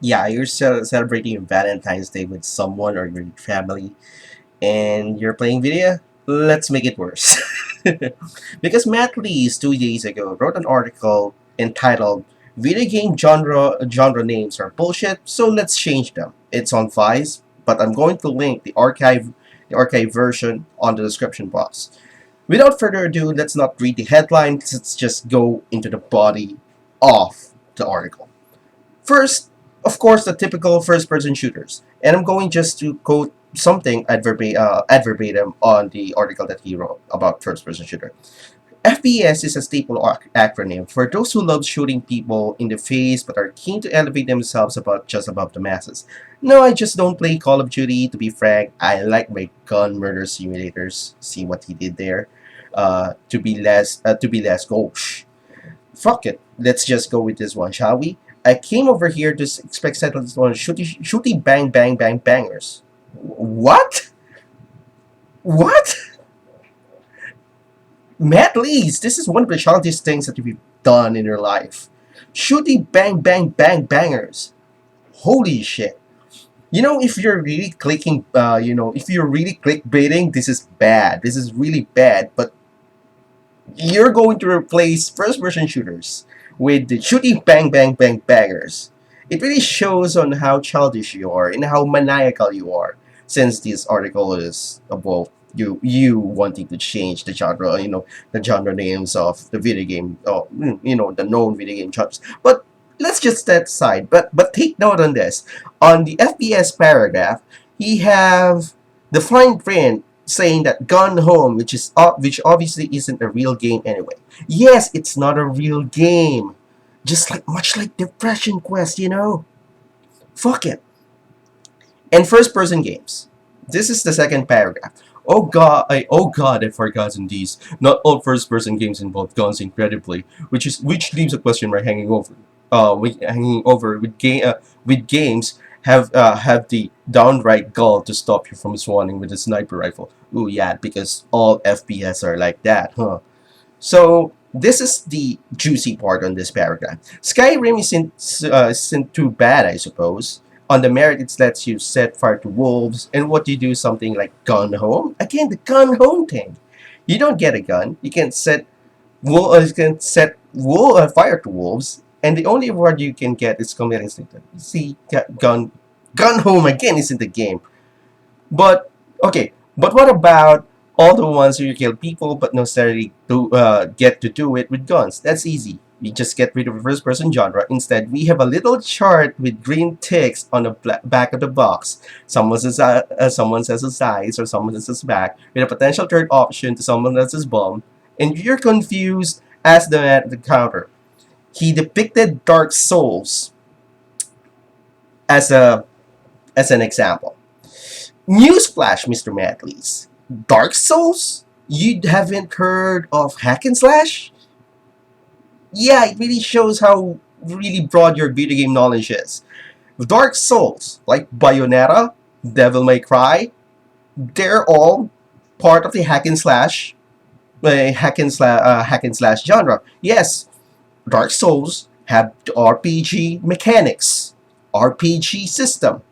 Yeah, you're celebrating Valentine's Day with someone or your family, and you're playing video. Let's make it worse. Because Matt Lees 2 days ago wrote an article entitled "Video Game Genre Names Are Bullshit, so let's change them." It's on Vice, but I'm going to link the archive version on the description box. Without further ado, let's not read the headline. Let's just go into the body of the article. First, of course, the typical first-person shooters, and I'm going just to quote something ad verbatim on the article that he wrote about first-person shooter. FPS is a staple acronym for those who love shooting people in the face but are keen to elevate themselves above the masses. No, I just don't play Call of Duty. To be frank, I like my gun murder simulators. See what he did there. To be less gauche. Fuck it. Let's just go with this one, shall we? I came over here to expect settlements on shooty bang bang bang bangers. What? What? Matt Lees, this is one of the childish things that you've done in your life. Shooty bang bang bang bangers. Holy shit. If you're really if you're really clickbaiting, this is bad. This is really bad. But you're going to replace first-person shooters with the shooty bang bang bang bangers. It really shows on how childish you are and how maniacal you are. Since this article is about you wanting to change the genre, the genre names of the video game, the known video game genres. But let's just set aside. But take note on this. On the FPS paragraph, he have the fine print saying that "Gone Home," which obviously isn't a real game anyway. Yes, it's not a real game. Just much like Depression Quest. Fuck it. And first-person games. This is the second paragraph. Oh god, I've forgotten these. Not all first-person games involve guns incredibly, which leaves a question mark hanging over. With games have the downright gall to stop you from swanning with a sniper rifle. Ooh yeah, because all FPS are like that, huh? So this is the juicy part on this paragraph. Skyrim isn't too bad, I suppose. On the merit, it lets you set fire to wolves, and what you do something like gun home. Again, the gun home thing. You don't get a gun. You can set fire to wolves, and the only reward you can get is committing instinct. See, gun home again is in the game. But okay, but what about all the ones where you kill people but not necessarily get to do it with guns? That's easy. We just get rid of the first person genre. Instead, we have a little chart with green ticks on the back of the box. Someone says a size or someone says back, with a potential third option to someone else's bomb. And if you're confused, ask the man at the counter. He depicted Dark Souls as a as an example. Newsflash, Mr. Madleys. Dark Souls? You haven't heard of hack and slash? Yeah, it really shows how really broad your video game knowledge is. Dark Souls, like Bayonetta, Devil May Cry, they're all part of the hack and slash genre. Yes, Dark Souls have the RPG mechanics, RPG system,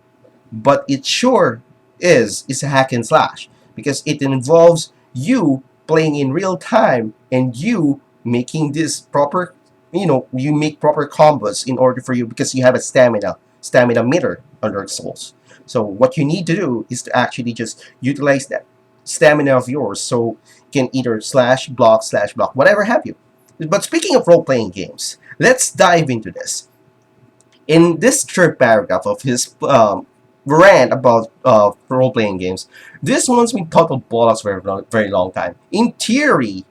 but it sure is a hack and slash because it involves you playing in real time and you making this proper you make proper combos in order for you because you have a stamina meter on Dark Souls. So what you need to do is to actually just utilize that stamina of yours so you can either slash block whatever have you. But speaking of role-playing games, let's dive into this. In this third paragraph of his rant about role-playing games, this one's been total bollocks for a very long time. In theory,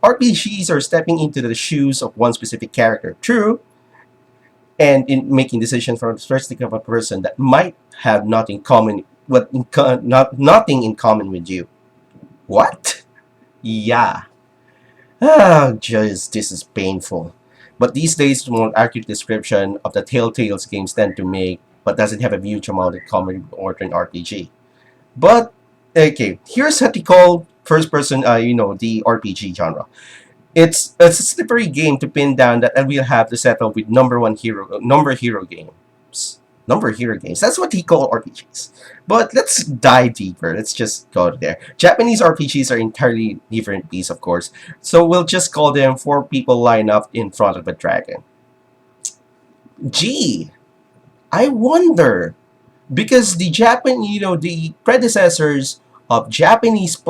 RPGs are stepping into the shoes of one specific character. True, and in making decisions from the perspective of a person that might have nothing common, nothing in common with you. What? Yeah. Ah, jeez, this is painful. But these days, the more accurate description of the Telltale's games tend to make, but doesn't have a huge amount in common with ordinary RPG. But okay, here's what they call first person, the RPG genre. It's a slippery game to pin down that, and we'll have to settle with number hero games. Number hero games. That's what he called RPGs. But let's dive deeper. Let's just go there. Japanese RPGs are entirely different beasts, of course. So we'll just call them four people line up in front of a dragon. Gee, I wonder, because the the predecessors of Japanese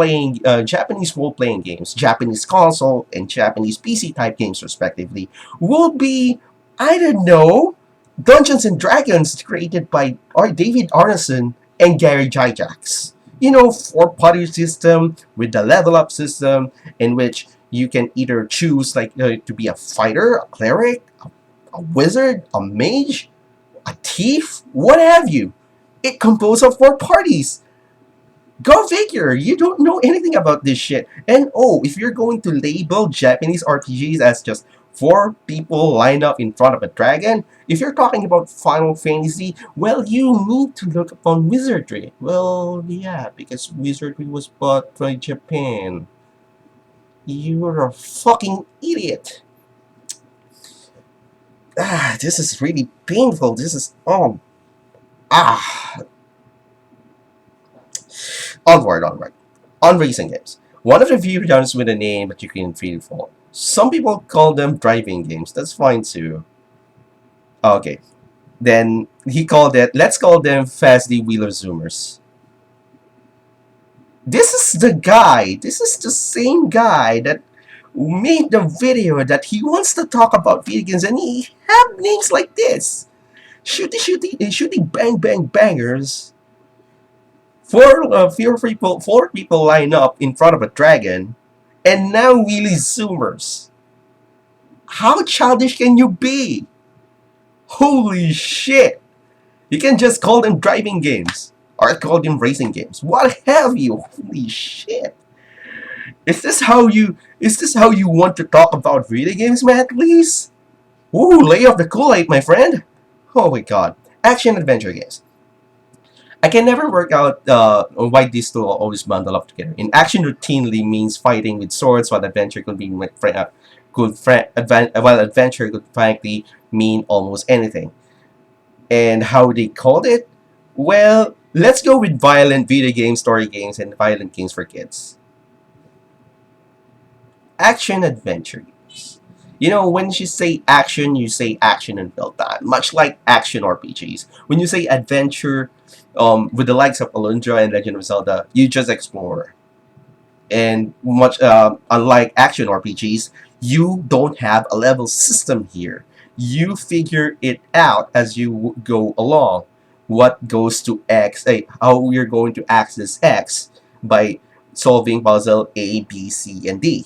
role playing games, Japanese console and Japanese PC type games respectively, will be, I don't know, Dungeons and Dragons created by David Arneson and Gary Gygax. Four party system with the level up system in which you can either choose to be a fighter, a cleric, a wizard, a mage, a thief, what have you. It composed of four parties. Go figure, you don't know anything about this shit. And oh, if you're going to label Japanese RPGs as just four people lined up in front of a dragon, if you're talking about Final Fantasy, well, you need to look upon wizardry. Well, yeah, because wizardry was bought by Japan. You're a fucking idiot. This is really painful. This is, ah. Onward. On racing games. One of the few genres with a name that you can feel for. Some people call them driving games. That's fine too. Okay. Then let's call them Fastly Wheeler Zoomers. This is the same guy that made the video that he wants to talk about video games, and he have names like this. Shooty bang bang bangers. Four people line up in front of a dragon, and now wheelie zoomers. How childish can you be? Holy shit! You can just call them driving games, or call them racing games. What have you? Holy shit! Is this how you want to talk about video games, man? Please? Ooh, lay off the Kool-Aid, my friend. Oh my god. Action adventure games. I can never work out why these two always bundle up together. In action routinely means fighting with swords, while adventure could be while adventure could frankly mean almost anything. And how they called it? Well, let's go with violent video games, story games, and violent games for kids. Action adventure games. When you say action in real time, much like action RPGs. When you say adventure, with the likes of Alundra and Legend of Zelda, you just explore. And much unlike action RPGs, you don't have a level system here. You figure it out as you go along. What goes to X, how you're going to access X by solving puzzle A, B, C, and D.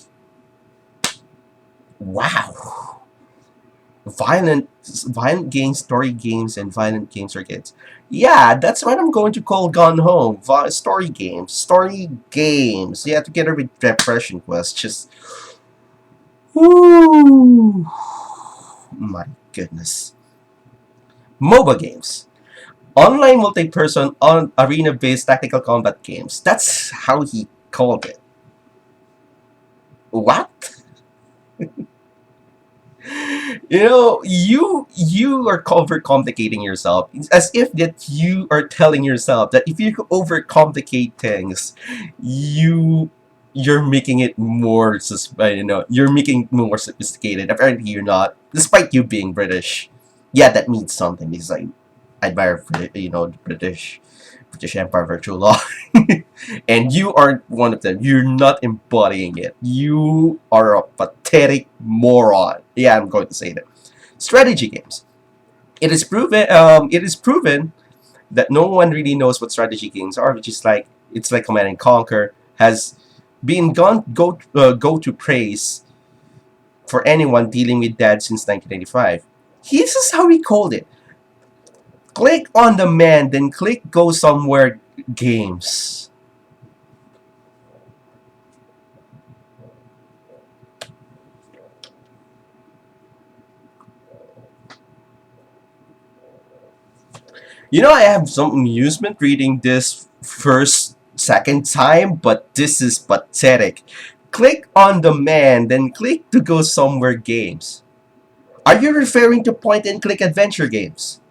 Wow. Violent games, story games, and violent games for kids. Yeah, that's what I'm going to call Gone Home. Story games. Story games. Yeah, together with Depression Quest. Just... Woo! My goodness. MOBA games. Online multi-person on arena-based tactical combat games. That's how he called it. What? You are overcomplicating yourself. It's as if that you are telling yourself that if you overcomplicate things, you're making it more you're making it more sophisticated. Apparently you're not, despite you being British. Yeah, that means something because I admire the British Empire virtual law. And you are one of them. You're not embodying it. You are a pathetic moron. Yeah, I'm going to say that. Strategy games. It is proven. It is proven that no one really knows what strategy games are, which is it's like Command and Conquer has been go to praise for anyone dealing with that since 1995. This is how he called it. Click on the man, then click go somewhere games. I have some amusement reading this second time, but this is pathetic. Click on the man, then click to go somewhere games. Are you referring to point and click adventure games?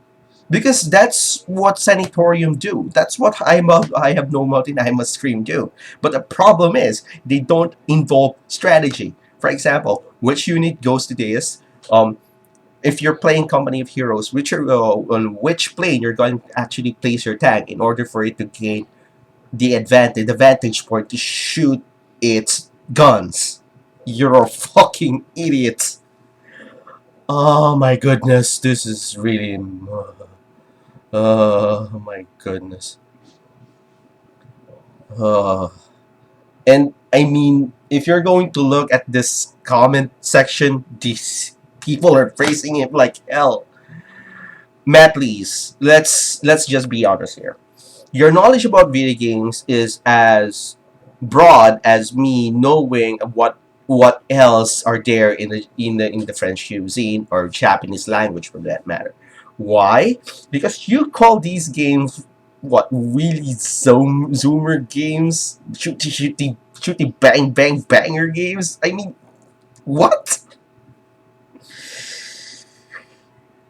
Because that's what Sanatorium do. That's what I have no mouth and I must scream do. But the problem is they don't involve strategy. For example, which unit goes to this? If you're playing Company of Heroes, on which plane you're going to actually place your tank in order for it to gain the vantage point to shoot its guns. You're a fucking idiot. Oh my goodness, this is really. Oh my goodness. Uh, and I mean, if you're going to look at this comment section, these people are phrasing it like hell. Matt Lees, let's just be honest here. Your knowledge about video games is as broad as me knowing what else are there in the French cuisine or Japanese language for that matter. Why? Because you call these games what really zoomer games, shooty bang bang banger games. I mean, what?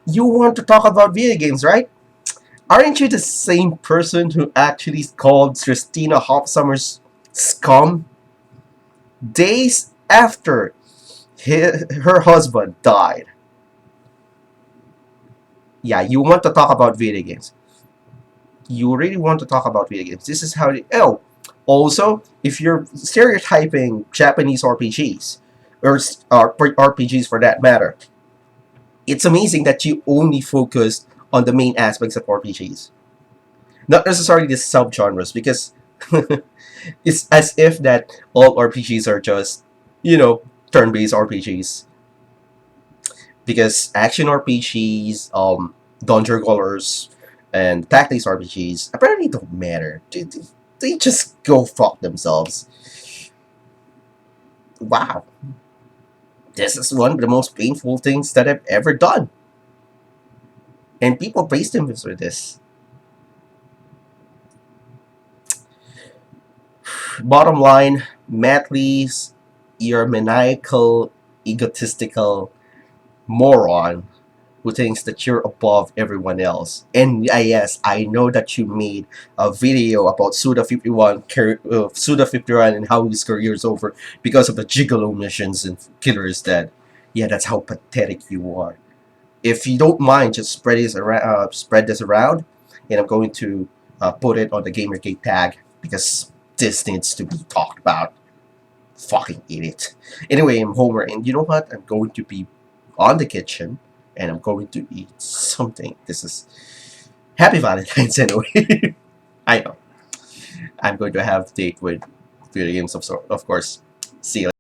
You want to talk about video games, right? Aren't you the same person who actually called Christina Hopsummer's scum days after her husband died? Yeah, you want to talk about video games. You really want to talk about video games. This is how they. Oh, also, if you're stereotyping Japanese RPGs, or RPGs for that matter, it's amazing that you only focused on the main aspects of RPGs. Not necessarily the subgenres, because it's as if that all RPGs are just, turn-based RPGs. Because action RPGs, dungeon crawlers, and tactics RPGs apparently don't matter. They just go fuck themselves. Wow. This is one of the most painful things that I've ever done. And people praised him for this. Bottom line, Matt Lees, you're a maniacal, egotistical moron who thinks that you're above everyone else. And yes, I know that you made a video about Suda51 and how his career is over because of the Gigolo Missions and Killer is Dead. Yeah, that's how pathetic you are. If you don't mind, just spread this around, and I'm going to put it on the Gamergate tag because this needs to be talked about. Fucking idiot. Anyway, I'm Homer, and you know what? I'm going to be on the kitchen, and I'm going to eat something. This is Happy Valentine's anyway. I know. I'm going to have a date with video games of course. See you later.